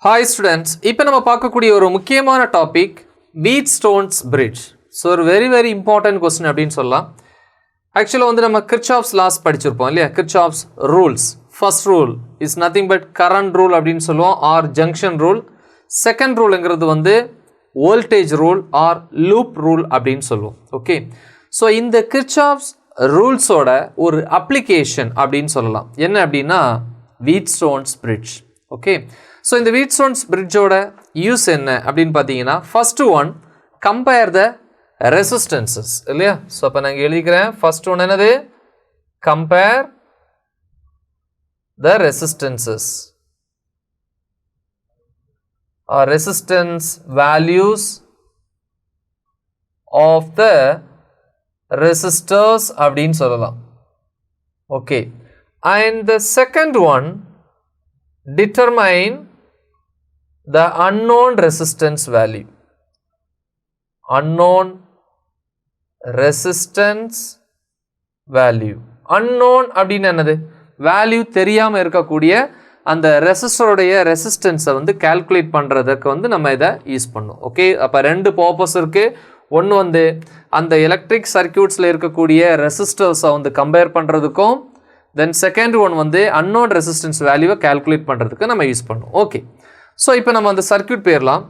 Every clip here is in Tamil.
Hi students, இப்போ நம்ம பார்க்கக்கூடிய ஒரு முக்கியமான டாபிக் Wheatstone's bridge. ஸோ ஒரு very important question அப்படின்னு சொல்லலாம். ஆக்சுவலாக வந்து நம்ம Kirchhoff's laws படிச்சிருப்போம் இல்லையா? Kirchhoff's rules. First rule is nothing but current rule அப்படின்னு சொல்லுவோம் or junction rule. Second ruleங்கிறது வந்து voltage rule or loop rule அப்படின்னு சொல்லுவோம். ஓகே, ஸோ இந்த Kirchhoff's ரூல்ஸோட ஒரு அப்ளிகேஷன் அப்படின்னு சொல்லலாம். என்ன அப்படின்னா Wheatstone's bridge. ஓகே, ஸோ இந்த Wheatstone's bridgeோட யூஸ் என்ன அப்படின்னு பார்த்தீங்கன்னா, first one compare the resistances இல்லையா? ஸோ அப்போ நாங்கள் எழுதிக்கிறேன். ஃபர்ஸ்ட் ஒன் என்னது? Compare the resistances or resistance values of the resistors அப்படின்னு சொல்லலாம். Okay, and the second one determine the unknown resistance value. Unknown resistance value. Unknown அப்படின்னா என்னது? வேல்யூ தெரியாமல் இருக்கக்கூடிய அந்த ரெசிஸ்டருடைய ரெசிஸ்டன்ஸை வந்து கால்குலேட் பண்ணுறதுக்கு வந்து நம்ம இதை யூஸ் பண்ணோம். ஓகே, அப்போ ரெண்டு பர்பஸ் இருக்குது. ஒன்று வந்து அந்த எலக்ட்ரிக் சர்க்யூட்ஸில் இருக்கக்கூடிய ரெசிஸ்டர்ஸை வந்து கம்பேர் பண்ணுறதுக்கும், தென் செகண்ட் ஒன் வந்து அன்னோன் ரெசிஸ்டன்ஸ் வேல்யூவை கால்குலேட் பண்ணுறதுக்கு நம்ம யூஸ் பண்ணோம். ஓகே, ஸோ இப்போ நம்ம அந்த சர்க்யூட் போயிடலாம்.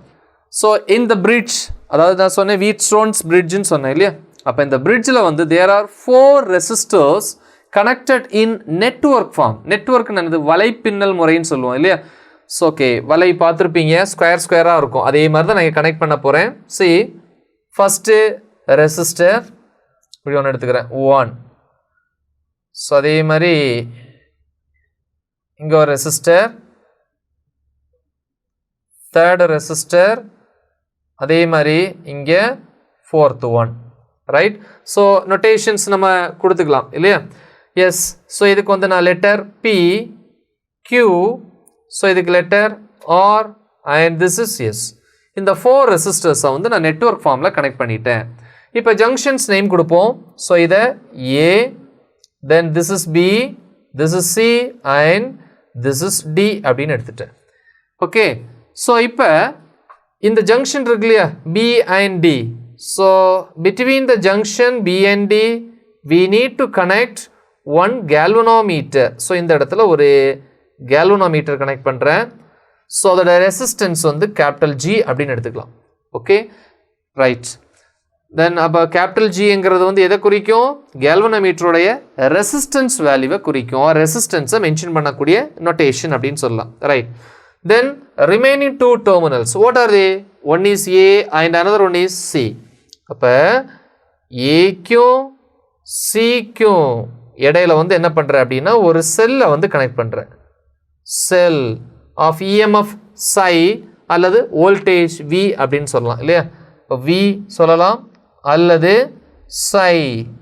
ஸோ இந்த பிரிட்ஜ், அதாவது நான் சொன்னேன் Wheatstone's bridgeன்னு சொன்னேன் இல்லையா? அப்போ இந்த பிரிட்ஜில் வந்து there are 4 resistors connected in network form. நெட்வொர்க்னு என்னது? வலைப்பின்னல் முறைன்னு சொல்லுவோம் இல்லையா? ஸோ ஓகே, வலை பார்த்துருப்பீங்க, ஸ்கொயராக இருக்கும். அதே மாதிரி தான் நான் கனெக்ட் பண்ண போகிறேன். சி, ஃபஸ்ட்டு ரெசிஸ்டர் இப்படி ஒன்று எடுத்துக்கிறேன் 1. ஸோ அதே மாதிரி இங்கே ஒரு ரெசிஸ்டர், தேர்டு ரெசிஸ்டர், அதே மாதிரி இங்கே 4th one. Right? So notations நம்ம கொடுத்துக்கலாம் இல்லையா? எஸ். ஸோ இதுக்கு வந்து நான் லெட்டர் P, Q, ஸோ இதுக்கு letter R and this is S. இந்த 4 ரெசிஸ்டர்ஸை வந்து நான் நெட்வொர்க் ஃபார்மில் கனெக்ட் பண்ணிட்டேன். இப்போ ஜங்ஷன்ஸ் நேம் கொடுப்போம். ஸோ இதை A, then this is B, this is C and this is D அப்படின்னு எடுத்துட்டேன். ஓகே, ஸோ இப்போ இந்த ஜங்ஷன் இருக்கு இல்லையா? B and D. So between the junction B and D we need to connect one galvanometer. So இந்த இடத்துல ஒரு galvanometer கனெக்ட் பண்ணுறேன். ஸோ அதோட ரெசிஸ்டன்ஸ் வந்து கேபிட்டல் G அப்படின்னு எடுத்துக்கலாம். Okay, right. தென் அப்போ கேபிட்டல் ஜிங்கிறது வந்து எதை குறிக்கும்? கேல்வனோமீட்டருடைய ரெசிஸ்டன்ஸ் வேல்யூவை குறிக்கும். ரெசிஸ்டன்ஸை மென்ஷன் பண்ணக்கூடிய நொட்டேஷன் அப்படின்னு சொல்லலாம். Right. Then remaining 2 terminals what are they? One is A and another one is C. அப்போ ஏக்கும் சிக்கும் இடையில வந்து என்ன பண்ணுறேன் அப்படின்னா ஒரு செல்லை வந்து கனெக்ட் பண்ணுறேன். செல் ஆஃப் இஎம்எஃப் சை அல்லது வோல்டேஜ் வி அப்படின்னு சொல்லலாம் இல்லையா? இப்போ வி சொல்லலாம் அல்லது சை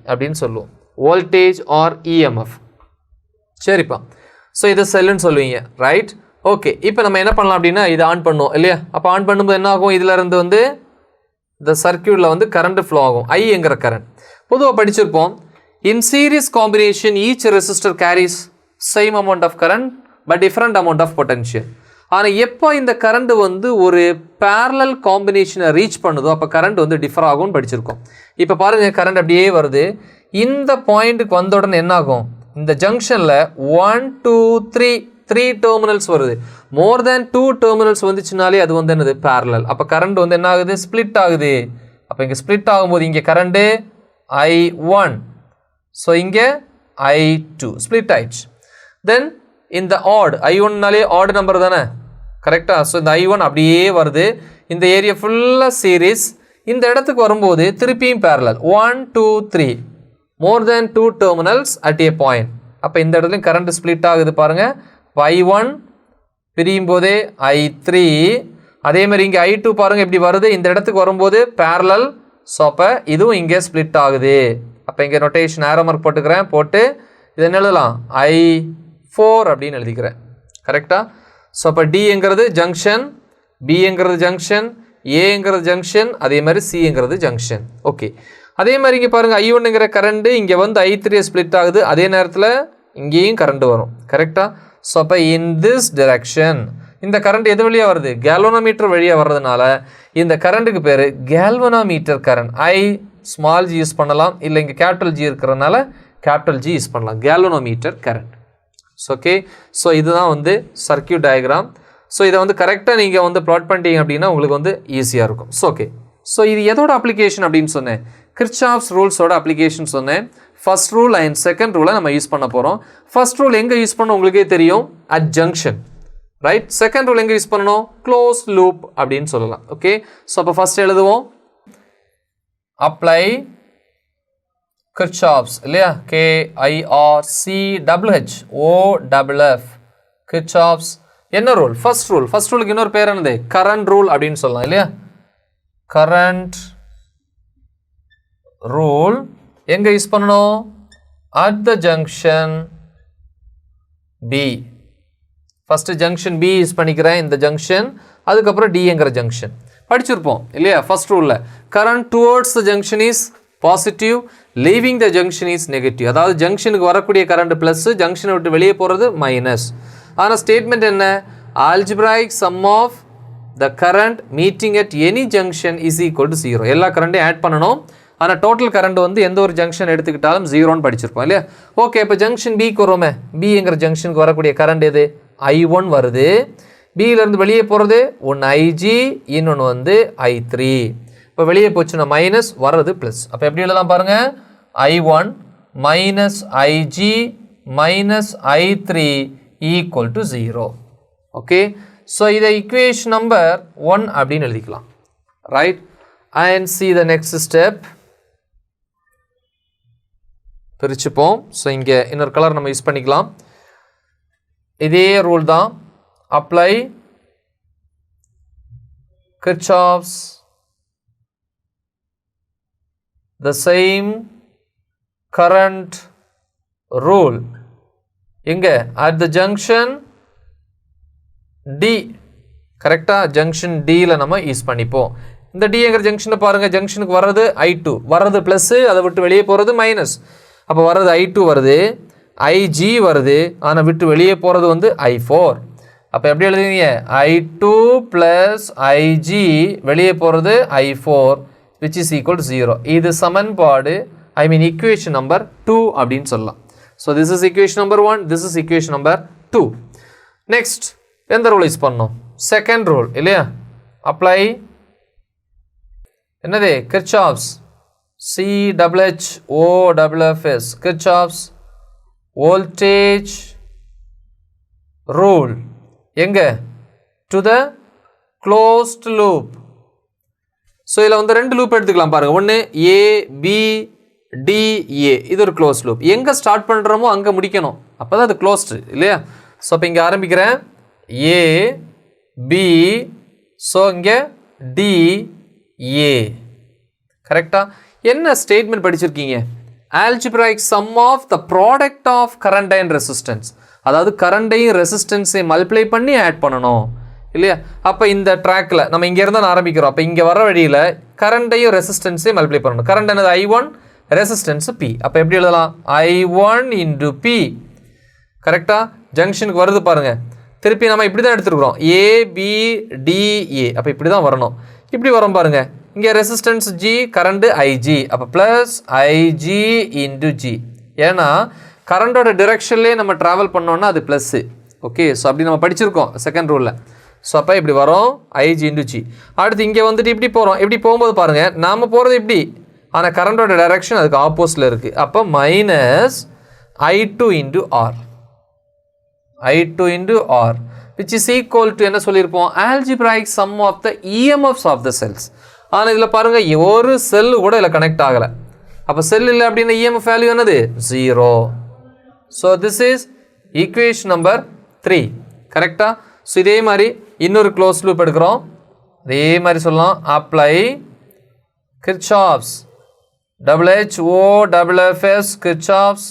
அப்படின்னு சொல்லுவோம். Voltage or EMF. சரிப்பா, ஸோ இதை செல்லுன்னு சொல்லுவீங்க. ரைட்? ஓகே, இப்போ நம்ம என்ன பண்ணலாம் அப்படின்னா இதை ஆன் பண்ணுவோம் இல்லையா? அப்போ ஆன் பண்ணும்போது என்ன ஆகும்? இதில் இருந்து வந்து இந்த சர்க்யூட்டில் வந்து கரண்ட் ஃப்ளோ ஆகும். ஐங்கிற கரண்ட் பொதுவாக படிச்சிருப்போம். In series combination each resistor carries same amount of current but different amount of potential. ஆனால் எப்போ இந்த கரண்ட் வந்து ஒரு பேரலல் காம்பினேஷனை ரீச் பண்ணுதோ அப்போ கரண்ட் வந்து டிஃபர் ஆகும்னு படிச்சிருக்கோம். இப்போ பாருங்கள், கரண்ட் அப்படியே வருது. இந்த பாயிண்ட்டுக்கு வந்த உடனே என்ன ஆகும்? இந்த ஜங்ஷனில் 1 2 3 டெர்மினல்ஸ் வருது. மோர் தேன் 2 டெர்மினல்ஸ் வந்துச்சுனாலே அது வந்து என்னது? பேரலல். அப்போ கரண்ட் வந்து என்ன ஆகுது? ஸ்ப்ளிட் ஆகுது. அப்போ இங்கே ஸ்ப்ளிட் ஆகும்போது இங்கே கரண்ட்டு I1, ஸோ இங்கே I2 ஸ்ப்ளிட் ஆயிடுச்சு. தென் இந்த ஆட் I1னாலே ஆட் நம்பர் தானே, கரெக்டாக? ஸோ இந்த I1 அப்படியே வருது. இந்த ஏரியா ஃபுல்லாக சீரீஸ். இந்த இடத்துக்கு வரும்போது திருப்பியும் parallel 1 2 3 more than 2 terminals at A point. அப்போ இந்த இடத்துலையும் கரண்ட் ஸ்ப்ளிட் ஆகுது பாருங்கள். I1 பிரியும் போதே I3, அதே மாதிரி இங்கே I2 பாருங்கள் எப்படி வருது. இந்த இடத்துக்கு வரும்போது பேரலல். ஸோ அப்போ இதுவும் இங்கே ஸ்ப்ளிட் ஆகுது. அப்போ இங்கே நொட்டேஷன் ஆரோ மார்க் போட்டுக்கிறேன். போட்டு இதை என்ன எழுதலாம்? I4 அப்படின்னு எழுதிக்கிறேன். கரெக்டாக? ஸோ அப்போ டிங்கிறது ஜங்ஷன், பிங்கிறது ஜங்ஷன், ஏங்கிறது ஜங்ஷன், அதே மாதிரி சிங்கிறது ஜங்ஷன். ஓகே, அதே மாதிரி இங்கே பாருங்கள் I1ங்கிற கரண்ட்டு இங்கே வந்து I3 ஸ்ப்ளிட் ஆகுது. அதே நேரத்தில் இங்கேயும் கரண்ட் வரும். கரெக்டாக? ஸோ அப்போ இன் திஸ் டைரக்ஷன் இந்த கரண்ட் எது வழியாக வருது? கேல்வனோமீட்டர் வழியாக வர்றதுனால இந்த கரண்ட்டுக்கு பேர் கேல்வனோமீட்டர் கரண்ட். ஐ ஸ்மால் ஜி யூஸ் பண்ணலாம், இல்லை இங்கே கேபிட்டல் ஜி இருக்கிறதுனால கேபிட்டல் ஜி யூஸ் பண்ணலாம், கேல்வனோமீட்டர் கரண்ட். ஓகே, ஸோ இதுதான் வந்து சர்க்யூட் டயக்ராம். ஸோ இதை வந்து கரெக்டாக நீங்கள் வந்து ப்ளாட் பண்ணிட்டீங்க அப்படின்னா உங்களுக்கு வந்து ஈஸியாக இருக்கும். ஸோ ஓகே, ஸோ இது எதோட அப்ளிகேஷன் அப்படின்னு சொன்னேன்? கிர்ச்சாஃப்ஸ் ரூல்ஸோட அப்ளிகேஷன் சொன்னேன். ஃபர்ஸ்ட் ரூல் அண்ட் செகண்ட் ரூலை நம்ம யூஸ் பண்ண போகிறோம். ஃபர்ஸ்ட் ரூல் எங்கே யூஸ் பண்ணணும் உங்களுக்கே தெரியும், at junction, right? Second rule எங்கே யூஸ் பண்ணணும்? க்ளோஸ் லூப் அப்படின்னு சொல்லலாம். ஓகே, ஸோ அப்போ ஃபர்ஸ்ட் எழுதுவோம், அப்ளை கிர்ச்சாஃப்ஸ் இல்லையா, KIRCHOFF கிர்ச்சாஃப்ஸ் என்ன ரூல்? First rule. ஃபர்ஸ்ட் ரூலுக்கு இன்னொரு பேர் என்னது? கரண்ட் ரூல் அப்படின்னு சொல்லலாம் இல்லையா? கரண்ட் ரூல் எங்க யூஸ் பண்ணணும்? At the junction B. First junction B use பண்ணிக்கிறேன், இந்த ஜங்ஷன், அதுக்கப்புறம் டிங்கிற ஜங்ஷன் படிச்சிருப்போம் இல்லையா? ஃபர்ஸ்ட் ரூல்ல current towards the junction is positive, leaving the junction is negative. அதாவது ஜங்ஷனுக்கு வரக்கூடிய கரண்ட் பிளஸ், ஜங்ஷனை விட்டு வெளியே போகிறது மைனஸ். ஆனால் ஸ்டேட்மெண்ட் என்ன? Algebraic sum of the current meeting at any junction is equal to 0. எல்லா கரண்ட்டையும் ஆட் பண்ணணும். ஆனால் டோட்டல் கரண்ட் வந்து எந்த ஒரு ஜங்ஷன் எடுத்துக்கிட்டாலும் 0ன்னு படிச்சிருப்போம் இல்லையா? ஓகே, இப்போ ஜங்ஷன் பிக்கு வரோமே, பிங்கிற ஜங்ஷனுக்கு வரக்கூடிய கரண்ட் எது? I1 வருது. பியிலேருந்து வெளியே போகிறது ஒன்று IG, இன்னொன்று வந்து I3. இப்போ வெளியே போச்சுன்னா மைனஸ், வர்றது ப்ளஸ். அப்போ எப்படி எழுதலாம் பாருங்கள், I1 minus IG minus I3 equal to 0. Okay, so இதை இக்குவேஷன் நம்பர் 1 அப்படின்னு எழுதிக்கலாம், right? And see the next step. பிரிச்சுப்போம். ஸோ இங்கே இன்னொரு கலர் நம்ம யூஸ் பண்ணிக்கலாம். இதே ரூல் தான், apply Kirchhoff's the same current rule எங்க? at the junction D. கரெக்டா? ஜங்ஷன் Dல நம்ம யூஸ் பண்ணிப்போம். இந்த Dங்கிற ஜங்ஷனை பாருங்க, ஜங்ஷனுக்கு வர்றது I2, வர்றது ப்ளஸ், அதை விட்டு வெளியே போகிறது மைனஸ். அப்போ வர்றது I2 வருது, IG வருது, ஆனால் விட்டு வெளியே போகிறது வந்து I4. அப்போ எப்படி எழுதுவீங்க? I2 ப்ளஸ் IG, வெளியே போகிறது I4, which is equal to 0. இது சமன்பாடு, I mean equation number 2 அப்படின்னு சொல்லலாம். So this is equation number 1, this is equation number 2. Next, எந்த ரூல் யூஸ் பண்ணோம்? செகண்ட் ரூல் இல்லையா? அப்ளை என்னது? Kirchhoff's CHOFF Kirchhoff's voltage rule எங்க? To the closed loop. So இதில் வந்து ரெண்டு லூப் எடுத்துக்கலாம் பாருங்கள். ஒன்று ABDA, இது ஒரு க்ளோஸ் லூப். எங்கே ஸ்டார்ட் பண்ணுறோமோ அங்கே முடிக்கணும், அப்போ தான் அது க்ளோஸ்டு இல்லையா? ஸோ அப்போ இங்கே ஆரம்பிக்கிறேன் AB, ஸோ இங்கே DA. கரெக்டாக? என்ன ஸ்டேட்மெண்ட் படிச்சிருக்கீங்க? Algebraic sum of the product of current and resistance. அதாவது கரண்டையும் ரெசிஸ்டன்ஸையும் மல்டிப்ளை பண்ணி ஆட் பண்ணணும் இல்லையா? அப்போ இந்த ட்ராக்கில் நம்ம இங்கே இருந்தால் ஆரம்பிக்கிறோம். அப்போ இங்கே வர வழியில் கரண்டையும் ரெசிஸ்டன்ஸையும் மல்டிப்ளை பண்ணணும். கரண்ட் என்னது? I1, resistance P. அப்போ எப்படி எழுதலாம்? I1 into P. கரெக்டாக? ஜங்ஷனுக்கு வருது பாருங்கள். திருப்பி நம்ம இப்படி தான் எடுத்துருக்குறோம், ABDA. அப்போ இப்படி தான் வரணும். இப்படி வரும் பாருங்கள். இங்கே ரெசிஸ்டன்ஸ் G, கரண்ட்டு IG. அப்போ ப்ளஸ் IG into G. ஏன்னா கரண்டோட டிரெக்ஷன்லேயே நம்ம ட்ராவல் பண்ணோன்னா அது ப்ளஸ்ஸு. ஓகே, ஸோ அப்படி நம்ம படிச்சிருக்கோம் செகண்ட் ரூலில். ஸோ அப்போ இப்படி வரும் IG into G. அடுத்து இங்கே வந்துட்டு இப்படி போகிறோம். இப்படி போகும்போது பாருங்கள், நாம் போகிறது இப்படி, ஆனால் கரண்டோட டைரக்ஷன் அதுக்கு ஆப்போசிட்டில் இருக்குது. அப்போ minus I2 into R, I2 into R, which is equal to என்ன சொல்லியிருப்போம்? algebraic sum of the EMFs of the cells. ஆனால் இதில் பாருங்கள், ஒரு செல்லு கூட இதில் கனெக்ட் ஆகலை. அப்போ செல் இல்லை அப்படின்னா EMF வேல்யூ என்னது? 0. So this is equation number 3. கரெக்டாக? ஸோ இதே மாதிரி இன்னொரு க்ளோஸ் லூப் எடுக்கிறோம். அதே மாதிரி சொல்லலாம், apply Kirchhoff's HOFF Kirchhoff's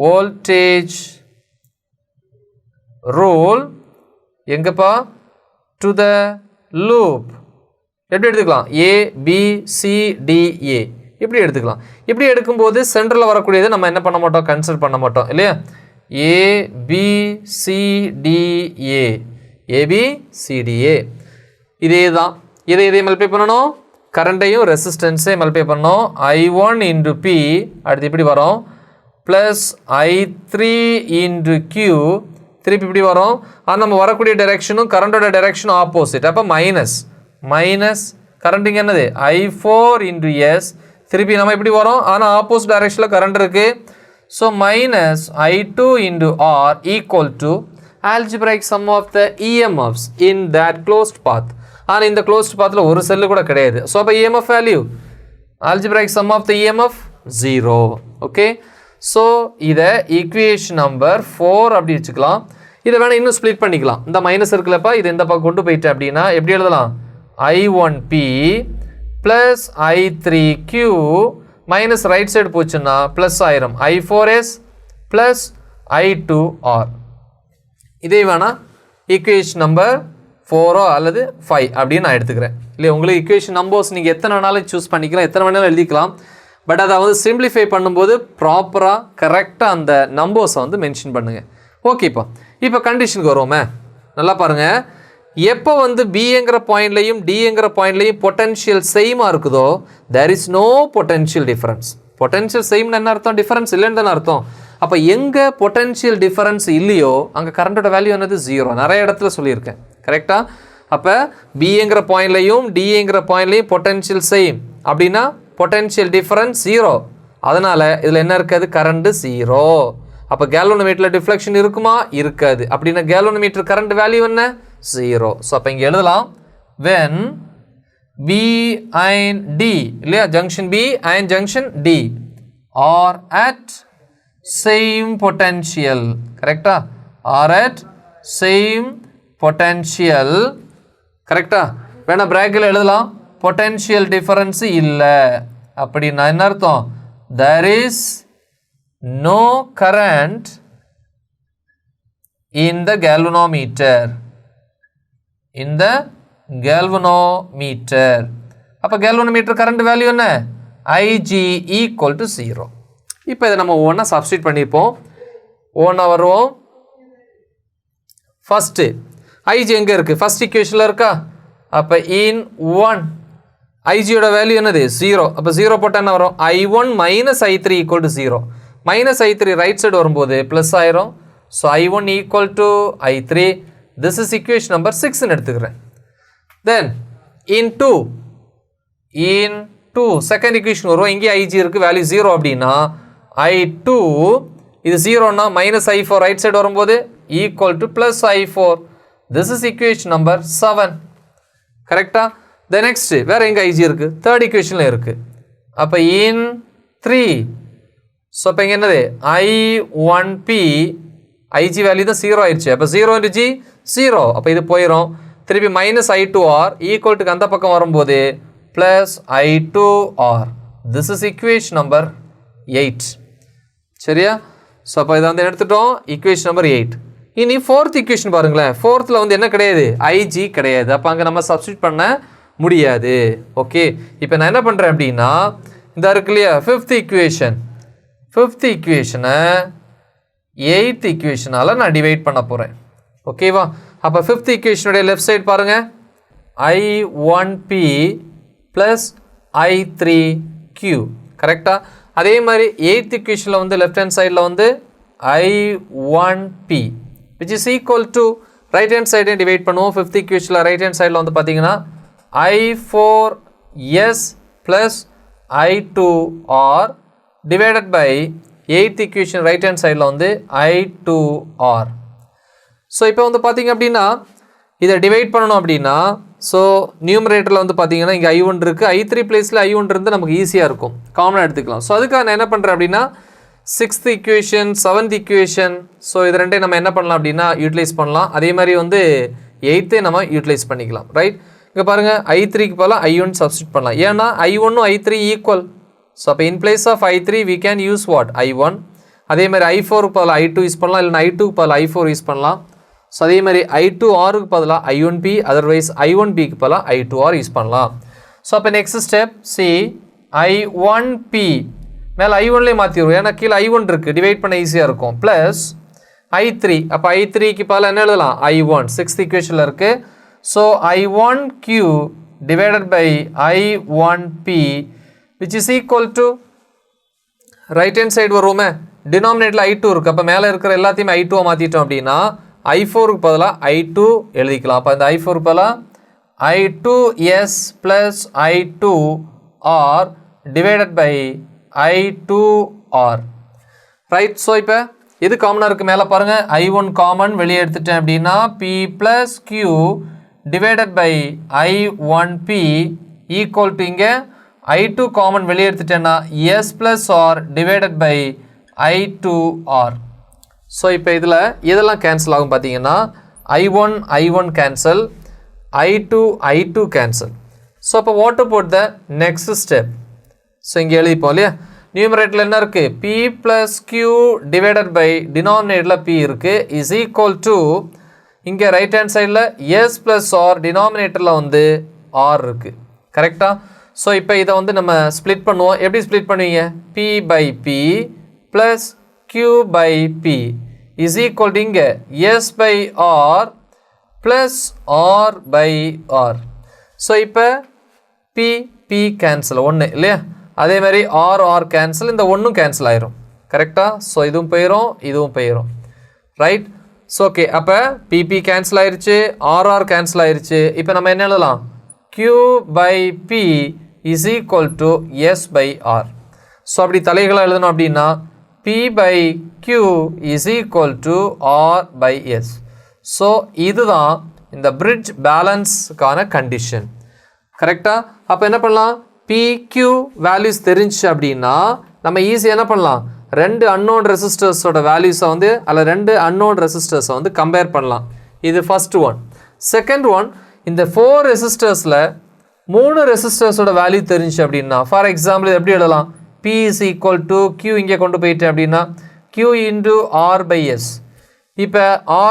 voltage rule எங்கப்பா? To the loop. எப்படி எடுத்துக்கலாம்? ABCDA இப்படி எடுத்துக்கலாம். இப்படி எடுக்கும்போது சென்டரில் வரக்கூடியது நம்ம என்ன பண்ண மாட்டோம்? கன்சிடர் பண்ண மாட்டோம் இல்லையா? ABCDA ABCDA. இதே தான். இதை மல்டிப்ளை பண்ணணும், கரண்ட்டையும் ரெசிஸ்டன்ஸையும் மல்டிப்ளை பண்ணணும். I1 into P அடுத்து இப்படி வரும், ப்ளஸ் I3 into Q திருப்பி இப்படி வரும். ஆனால் நம்ம வரக்கூடிய டைரெக்ஷனும் கரண்டோட டைரெக்ஷனும் ஆப்போசிட். அப்போ மைனஸ் கரண்ட் இங்கே என்னது I4 into S, திருப்பி நம்ம இப்படி வரோம், ஆனால் ஆப்போசிட் டைரெக்ஷனில் கரண்ட் இருக்குது. So minus I2 into R equal to algebraic sum of the EMFs in that closed path. ஆனால் இந்த க்ளோஸ்ட் பாத்தில் ஒரு செல்லு கூட கிடையாது. ஸோ அப்போ EMF value algebraic sum of the EMF 0. Okay, so இதை ஈக்குவேஷன் நம்பர் 4 அப்படி வச்சுக்கலாம். இதை வேணால் இன்னும் ஸ்ப்ளிட் பண்ணிக்கலாம். இந்த மைனஸ் இருக்குல்லப்பா, இது இந்த பக்கம் கொண்டு போயிட்டு அப்படின்னா எப்படி எழுதலாம், I1P plus I3Q minus right side போச்சுன்னா ப்ளஸ் ஆயிரும் I4S ப்ளஸ் I2R. இதே வேணால் ஈக்குவேஷன் நம்பர் 4 அல்லது 5 அப்படின்னு நான் எடுத்துக்கிறேன் இல்லையா. உங்களுக்கு ஈக்குவேஷன் நம்பர்ஸ் நீங்கள் எத்தனை வேணாலும் சூஸ் பண்ணிக்கலாம், எத்தனை வேணாலும் எழுதிக்கலாம். பட் அதை வந்து சிம்பிளிஃபை பண்ணும்போது ப்ராப்பராக கரெக்டாக அந்த நம்பர்ஸை வந்து மென்ஷன் பண்ணுங்கள். ஓகேப்பா, இப்போ கண்டிஷனுக்கு வருவோமே. நல்லா பாருங்கள், எப்போ வந்து பிங்கிற பாயிண்ட்லையும் டிங்கிற பாயிண்ட்லையும் பொட்டன்ஷியல் சேமாக இருக்குதோ there is no potential difference. Potential சேம்னு என்ன அர்த்தம், டிஃபரன்ஸ் இல்லைன்னு தானே அர்த்தம். அப்போ எங்கே பொட்டன்ஷியல் டிஃபரன்ஸ் இல்லையோ அங்கே கரண்டோட வேல்யூ என்னது 0. நிறைய இடத்துல சொல்லியிருக்கேன் கரெக்டாக. அப்போ பிங்கிற பாயிண்ட்லையும் டிங்கிற பாயிண்ட்லையும் பொட்டன்ஷியல் சேம் அப்படின்னா பொட்டன்ஷியல் டிஃபரன்ஸ் 0. அதனால் இதில் என்ன இருக்காது, கரண்ட் 0. அப்போ கேல்வனோமீட்டரில் டிஃப்ளெக்ஷன் இருக்குமா, இருக்காது. அப்படின்னா கேல்வனோமீட்டர் கரண்ட் வேல்யூ என்ன, 0. ஸோ அப்போ இங்கே எழுதலாம் when B and D இல்லையா, junction B and junction D are at same potential, கரெக்டா, are at same potential, கரெக்டா. வேணா பிராக்கெட்டில் எழுதலாம் பொட்டன்ஷியல் டிஃபரன்ஸ் இல்லை அப்படின்னா என்ன அர்த்தம், there is no current in the galvanometer. அப்போ galvanometer கரண்ட் வேல்யூ என்ன, IG equal to 0. இப்போ இதை நம்ம ஒவ்வொன்றா சப்ஸ்டிட் பண்ணிப்போம். ஒவ்வொன்றா வருவோம். ஃபஸ்ட்டு IG எங்கே இருக்குது, ஃபஸ்ட் ஈக்குவேஷனில் இருக்கா. அப்போ இன் 1 ஐஜியோட வேல்யூ என்னது 0. அப்போ 0 போட்டால் என்ன வரும், I1 minus I3 equal to 0. Minus I3 right side வரும்போது ப்ளஸ் ஆயிரும். So I1 equal to I3. This is equation number 6ன்னு எடுத்துக்கிறேன். தென் இன் 2 செகண்ட் ஈக்குவேஷன் வரும். இங்கே ஐஜி இருக்குது, வேல்யூ 0 அப்படின்னா I2 இது 0னா மைனஸ் I4 ரைட் சைடு வரும்போது equal to plus I4. This is equation number 7. கரெக்டாக. த நெக்ஸ்ட் வேறு எங்கே ஐஜி இருக்குது, தேர்ட் ஈக்குவேஷனில் இருக்குது. அப்போ இன் 3 ஸோ அப்போ இங்கே என்னது I1P ஐஜி வேல்யூ தான் 0 ஆயிடுச்சு. அப்போ 0 into G 0. அப்போ இது போயிடும். திருப்பி மைனஸ் I2R ஈக்குவல் டுக்கு அந்த பக்கம் வரும்போது plus I2R. This is equation number 8. சரியா. ஸோ அப்போ இதை வந்து எடுத்துட்டோம், ஈக்குவேஷன் நம்பர் 8. இனி ஃபோர்த் ஈக்குவேஷன் பாருங்களேன். ஃபோர்த்தில் வந்து என்ன கிடையாது, ஐஜி கிடையாது. அப்போ அங்கே நம்ம சப்ஸ்டியூட் பண்ண முடியாது. ஓகே, இப்போ நான் என்ன பண்ணுறேன் அப்படின்னா இந்த இருக்கு இல்லையா ஃபிஃப்த் ஈக்குவேஷனை எயித் ஈக்குவேஷனால் நான் டிவைட் பண்ண போகிறேன். ஓகேவா. அப்போ ஃபிஃப்த் ஈக்குவேஷனுடைய லெஃப்ட் சைடு பாருங்கள், I1P ப்ளஸ் I3Q, கரெக்டாக. அதே மாதிரி எயித் ஈக்குவேஷனில் வந்து லெஃப்ட் ஹேண்ட் சைடில் வந்து I1P which is equal to right hand சைடே டிவைட் பண்ணுவோம். ஃபிஃப்த் ஈக்குவேஷனில் ரைட் ஹேண்ட் சைடில் வந்து பார்த்தீங்கன்னா I4S plus I2R divided by eighth equation right hand சைடில் வந்து I2R. ஸோ இப்போ வந்து பார்த்தீங்க அப்படின்னா இதை டிவைட் பண்ணணும் அப்படின்னா ஸோ நியூமரேட்டரில் வந்து பார்த்தீங்கன்னா இங்கே I1 இருக்குது, I3 பிளேஸில் I1 இருந்து நமக்கு ஈஸியாக இருக்கும், காமனாக எடுத்துக்கலாம். ஸோ அதுக்காக நான் என்ன பண்ணுறேன் அப்படின்னா sixth equation, seventh equation, so இது ரெண்டே நம்ம என்ன பண்ணலாம் அப்படின்னா யூட்டிலைஸ் பண்ணலாம். அதே மாதிரி வந்து எயித்தே நம்ம யூட்டிலைஸ் பண்ணிக்கலாம். ரைட், இங்கே பாருங்கள் I3க்கு பதிலாக I1 சப்ஸ்டியூட் பண்ணலாம். ஏன்னா I1 I3 ஈக்குவல். ஸோ அப்போ in place of I3 we can use what, I1. அதே மாதிரி I4க்கு பதிலாக I2 யூஸ் பண்ணலாம், இல்லைனா I2க்கு பதிலாக I4 யூஸ் பண்ணலாம். ஸோ அதே மாதிரி I2Rக்கு பதிலாக I1P, அதர்வைஸ் I1Bக்கு பதிலாக I2R யூஸ் பண்ணலாம். ஸோ அப்போ நெக்ஸ்ட் ஸ்டெப் சி I1P மேலே I1லேயே மாற்றிடுவோம், ஏன்னா கீழே I1 இருக்குது, டிவைட் பண்ண ஈஸியாக இருக்கும். ப்ளஸ் I3 அப்போ I3க்கு பதிலா என்ன எழுதலாம் I1 6th equationல இருக்கு so I1Q divided by I1P which is equal to right hand side வருமே denominatorல I2 இருக்கு அப்போ மேலே இருக்கிற எல்லாத்தையும் I2 மாற்றிட்டோம் அப்படின்னா I4க்கு பதிலா I2 எழுதிக்கலாம் அப்போ இந்த I4க்கு பதிலா I2S plus I2R divided by I2R right so இப்போ இது காமனாக இருக்குது மேலே பாருங்கள் I1 காமன் வெளியே எடுத்துட்டேன் அப்படின்னா P plus Q divided by I1P equal to இங்கே I2 காமன் வெளியே எடுத்துட்டேன்னா S plus R divided by I2R so இப்போ இதில் இதெல்லாம் கேன்சல் ஆகும் பார்த்தீங்கன்னா I1 cancel I2 cancel so அப்போ what about the next step so இங்கே எழுதிப்போம் இல்லையா நியூமரேட்டரில் என்ன இருக்குது P plus Q divided by denominatorல P இருக்குது is equal to இங்கே ரைட் ஹேண்ட் சைடில் S plus R denominatorல வந்து R இருக்குது கரெக்டாக ஸோ இப்போ இதை வந்து நம்ம ஸ்ப்ளிட் பண்ணுவோம் எப்படி ஸ்ப்ளிட் பண்ணுவீங்க P by P plus Q by P is equal to இங்கே S by R plus R by R so இப்போ P கேன்சல் ஒன்று இல்லையா அதே மாதிரி R கேன்சல் இந்த ஒன்றும் கேன்சல் ஆயிரும் கரெக்டாக ஸோ இதுவும் போயிடும் ரைட் ஸோ ஓகே அப்போ PP கேன்சல் ஆயிருச்சு RR கேன்சல் ஆயிருச்சு இப்போ நம்ம என்ன எழுதலாம் Q by P is equal to S by R so அப்படி தலைகளாக எழுதணும் அப்படின்னா P by Q is equal to R by S so இதுதான் இந்த பிரிட்ஜ் பேலன்ஸுக்கான கண்டிஷன் கரெக்டாக அப்போ என்ன பண்ணலாம் PQ வேல்யூஸ் தெரிஞ்சிச்சு அப்படின்னா நம்ம ஈஸியாக என்ன பண்ணலாம் ரெண்டு அன்னோன் ரெசிஸ்டர்ஸோட வேல்யூஸை வந்து அதில் ரெண்டு அன்னோன் ரெசிஸ்டர்ஸை வந்து கம்பேர் பண்ணலாம் இது ஃபர்ஸ்ட் ஒன் செகண்ட் ஒன் இந்த 4 ரெசிஸ்டர்ஸில் 3 ரெசிஸ்டர்ஸோட வேல்யூ தெரிஞ்சிச்சு அப்படின்னா ஃபார் எக்ஸாம்பிள் இது எப்படி எழுதலாம் P is equal to Q இங்கே கொண்டு போயிட்டேன் அப்படின்னா Q into R by S இப்போ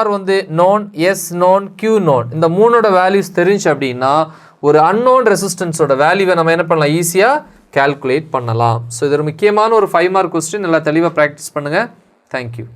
R வந்து known S known Q known இந்த மூணோட வேல்யூஸ் தெரிஞ்சு அப்படின்னா ஒரு அன்னோன் ரெசிஸ்டன்ஸோட வேல்யூவை நம்ம என்ன பண்ணலாம் ஈஸியாக கால்குலேட் பண்ணலாம் ஸோ இது ஒரு முக்கியமான ஒரு 5 மார்க் கொஸ்டின் நல்லா தெளிவாக ப்ராக்டிஸ் பண்ணுங்கள் தேங்க்யூ